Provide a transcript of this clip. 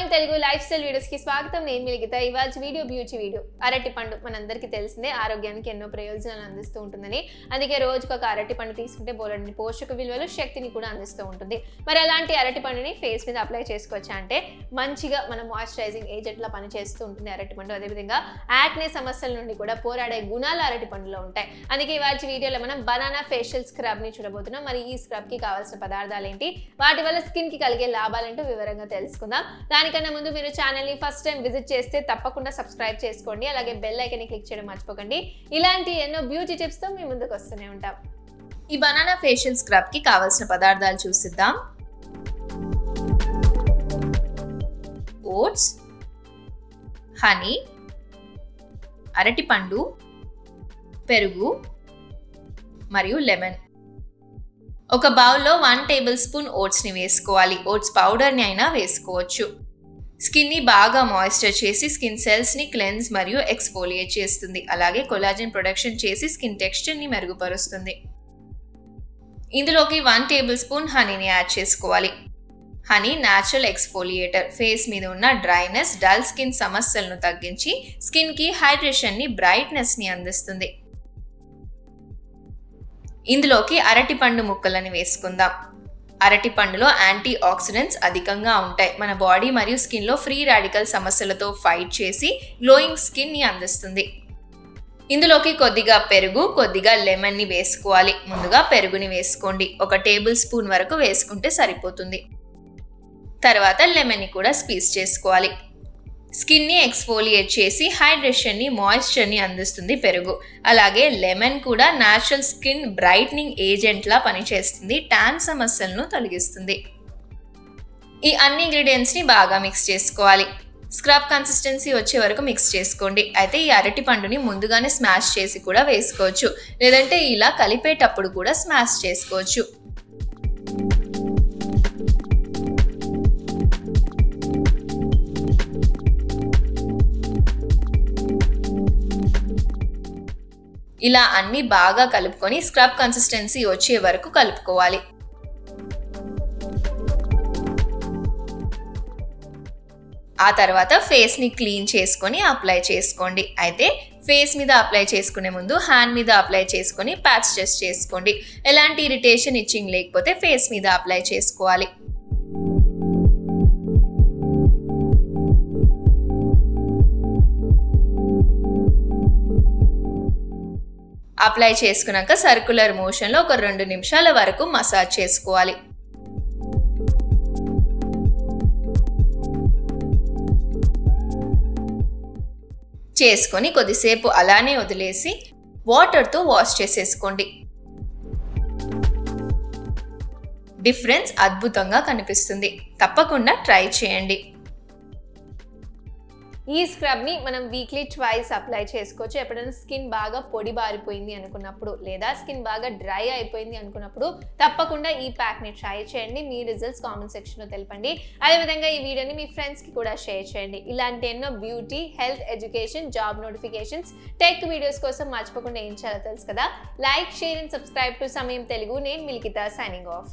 సమయం Telugu life style videos కి స్వాగతం. నేను మిలిగిత. ఇవాళ వీడియో బ్యూటీ వీడియో. అరటి పండు మనందరికీ తెలిసిందే ఆరోగ్యానికి ఎన్నో ప్రయోజనాలు అందిస్తూ ఉంటుందని. అందుకే రోజుకు ఒక అరటి పండు తీసుకుంటే బోలెడన్ని పోషక విలువలు, శక్తిని కూడా అందిస్తూ ఉంటుంది. మరి అలాంటి అరటి పండుని ఫేస్ మీద అప్లై చేసుకోవచ్చా అంటే మంచిగా మన మాయిశ్చరైజింగ్ ఏజెంట్ లా పనిచేస్తూ ఉంటుంది అరటి పండు. అదేవిధంగా యాక్నే సమస్యల నుండి కూడా పోరాడే గుణాలు అరటి పండులో ఉంటాయి. అందుకే ఇవాళ వీడియోలో మనం బనానా ఫేషియల్ స్క్రబ్ ని చూడబోతున్నాం. మరి ఈ స్క్రబ్ కి కావాల్సిన పదార్థాలు ఏంటి, వాటి వల్ల స్కిన్ కి కలిగే లాభాలేంటో వివరంగా తెలుసుకుందాం. దానికన్నా ముందు మీరు ఛానల్ ని ఫస్ట్ టైం విజిట్ చేస్తే తప్పకుండా సబ్స్క్రైబ్ చేసుకోండి. అలాగే బెల్ ఐకాన్ ని క్లిక్ చేయడం మర్చిపోకండి. ఇలాంటి ఎన్నో బ్యూటీ టిప్స్ తో మీ ముందుకు వస్తూనే ఉంటాం. ఈ బనానా ఫేషియల్ స్క్రబ్ కి కావాల్సిన పదార్థాలు చూసిద్దాం. ఓట్స్, హనీ, అరటిపండు, పెరుగు మరియు లెమన్. ఒక బౌల్లో 1 టేబుల్ స్పూన్ ఓట్స్ని వేసుకోవాలి. ఓట్స్ పౌడర్ని అయినా వేసుకోవచ్చు. స్కిన్ని బాగా మాయిశ్చర్ చేసి స్కిన్ సెల్స్ని క్లెన్స్ మరియు ఎక్స్ఫోలియేట్ చేస్తుంది. అలాగే కొలాజన్ ప్రొడక్షన్ చేసి స్కిన్ టెక్స్చర్ని మెరుగుపరుస్తుంది. ఇందులోకి 1 టేబుల్ స్పూన్ హనీని యాడ్ చేసుకోవాలి. Honey natural exfoliator. ఫేస్ మీద ఉన్న డ్రైనెస్, డల్ స్కిన్ సమస్యలను తగ్గించి స్కిన్కి హైడ్రేషన్ని, బ్రైట్నెస్ని అందిస్తుంది. ఇందులోకి అరటిపండు ముక్కలను వేసుకుందాం. అరటిపండులో యాంటీ ఆక్సిడెంట్స్ అధికంగా ఉంటాయి. మన బాడీ మరియు స్కిన్లో ఫ్రీ రాడికల్ సమస్యలతో ఫైట్ చేసి గ్లోయింగ్ స్కిన్ని అందిస్తుంది. ఇందులోకి కొద్దిగా పెరుగు, కొద్దిగా లెమన్ని వేసుకోవాలి. ముందుగా పెరుగుని వేసుకోండి. 1 టేబుల్ స్పూన్ వరకు వేసుకుంటే సరిపోతుంది. తర్వాత లెమన్ని కూడా స్క్వీజ్ చేసుకోవాలి. స్కిన్ని ఎక్స్ఫోలియేట్ చేసి హైడ్రేషన్ని, మాయిశ్చర్ని అందిస్తుంది పెరుగు. అలాగే లెమన్ కూడా న్యాచురల్ స్కిన్ బ్రైట్నింగ్ ఏజెంట్లా పనిచేస్తుంది. ట్యాన్ సమస్యలను తొలగిస్తుంది. ఈ అన్ని ఇంగ్రీడియంట్స్ని బాగా మిక్స్ చేసుకోవాలి. స్క్రబ్ కన్సిస్టెన్సీ వచ్చే వరకు మిక్స్ చేసుకోండి. అయితే ఈ అరటి పండుని ముందుగానే స్మాష్ చేసి కూడా వేసుకోవచ్చు, లేదంటే ఇలా కలిపేటప్పుడు కూడా స్మాష్ చేసుకోవచ్చు. ఇలా అన్ని బాగా కలుపుకొని స్క్రబ్ కన్సిస్టెన్సీ వచ్చే వరకు కలుపుకోవాలి. ఆ తర్వాత ఫేస్ని క్లీన్ చేసుకొని అప్లై చేసుకోండి. అయితే ఫేస్ మీద అప్లై చేసుకునే ముందు హ్యాండ్ మీద అప్లై చేసుకొని ప్యాచ్ టెస్ట్ చేసుకోండి. ఎలాంటి ఇరిటేషన్, ఇచ్చింగ్ లేకపోతే ఫేస్ మీద అప్లై చేసుకోవాలి. అప్లై చేసుకున్నాక సర్క్యులర్ మోషన్లో ఒక 2 నిమిషాల వరకు మసాజ్ చేసుకోవాలి. చేసుకొని కొద్దిసేపు అలానే వదిలేసి వాటర్తో వాష్ చేసేసుకోండి. డిఫరెన్స్ అద్భుతంగా కనిపిస్తుంది. తప్పకుండా ట్రై చేయండి. ఈ స్క్రబ్ని మనం వీక్లీ ట్వైస్ అప్లై చేసుకోవచ్చు. ఎప్పుడైనా స్కిన్ బాగా పొడి బారిపోయింది అనుకున్నప్పుడు, లేదా స్కిన్ బాగా డ్రై అయిపోయింది అనుకున్నప్పుడు తప్పకుండా ఈ ప్యాక్ని ట్రై చేయండి. మీ రిజల్ట్స్ కామెంట్ సెక్షన్లో తెలపండి. అదేవిధంగా ఈ వీడియోని మీ ఫ్రెండ్స్కి కూడా షేర్ చేయండి. ఇలాంటి ఎన్నో beauty, health, education, job notifications, tech videos కోసం మర్చిపోకుండా ఏం చేయాలో తెలుసు కదా. Like, share and subscribe to సమయం తెలుగు. నేను మిలిగిత, సైనింగ్ ఆఫ్.